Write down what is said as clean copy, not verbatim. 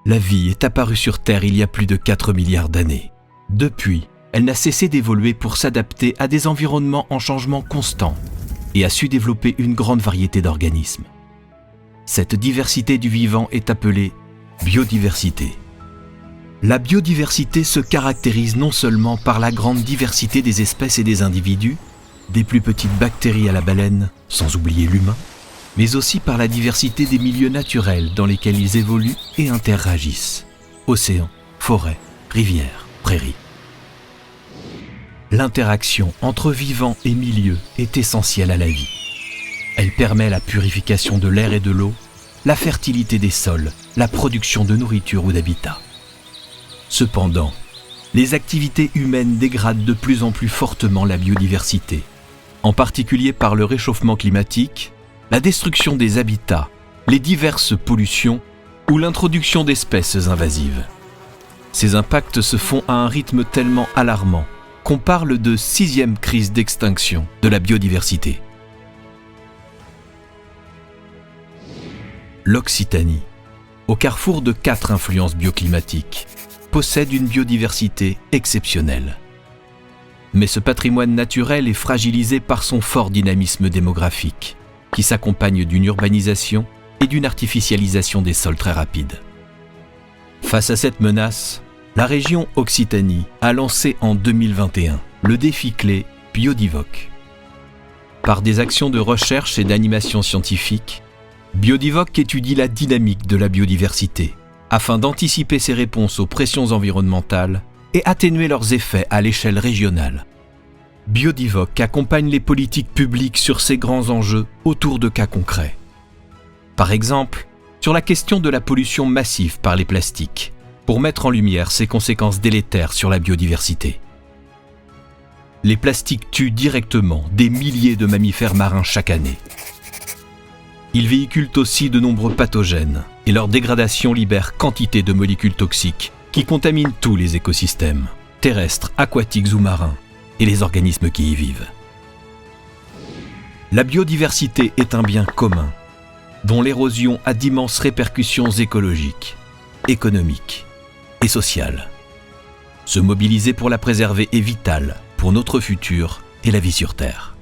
La vie est apparue sur Terre il y a plus de 4 milliards d'années. Depuis, elle n'a cessé d'évoluer pour s'adapter à des environnements en changement constant et a su développer une grande variété d'organismes. Cette diversité du vivant est appelée biodiversité. La biodiversité se caractérise non seulement par la grande diversité des espèces et des individus, des plus petites bactéries à la baleine, sans oublier l'humain, mais aussi par la diversité des milieux naturels dans lesquels ils évoluent et interagissent. Océans, forêts, rivières, prairies. L'interaction entre vivants et milieux est essentielle à la vie. Elle permet la purification de l'air et de l'eau, la fertilité des sols, la production de nourriture ou d'habitat. Cependant, les activités humaines dégradent de plus en plus fortement la biodiversité, en particulier par le réchauffement climatique, la destruction des habitats, les diverses pollutions ou l'introduction d'espèces invasives. Ces impacts se font à un rythme tellement alarmant qu'on parle de 6e crise d'extinction de la biodiversité. L'Occitanie, au carrefour de 4 influences bioclimatiques, possède une biodiversité exceptionnelle. Mais ce patrimoine naturel est fragilisé par son fort dynamisme démographique, qui s'accompagne d'une urbanisation et d'une artificialisation des sols très rapide. Face à cette menace, la région Occitanie a lancé en 2021 le défi clé Biodivoc. Par des actions de recherche et d'animation scientifique, Biodivoc étudie la dynamique de la biodiversité afin d'anticiper ses réponses aux pressions environnementales et atténuer leurs effets à l'échelle régionale. Biodivoc accompagne les politiques publiques sur ces grands enjeux autour de cas concrets. Par exemple, sur la question de la pollution massive par les plastiques, pour mettre en lumière ses conséquences délétères sur la biodiversité. Les plastiques tuent directement des milliers de mammifères marins chaque année. Ils véhiculent aussi de nombreux pathogènes et leur dégradation libère quantité de molécules toxiques qui contaminent tous les écosystèmes, terrestres, aquatiques ou marins, et les organismes qui y vivent. La biodiversité est un bien commun, dont l'érosion a d'immenses répercussions écologiques, économiques et sociales. Se mobiliser pour la préserver est vital pour notre futur et la vie sur Terre.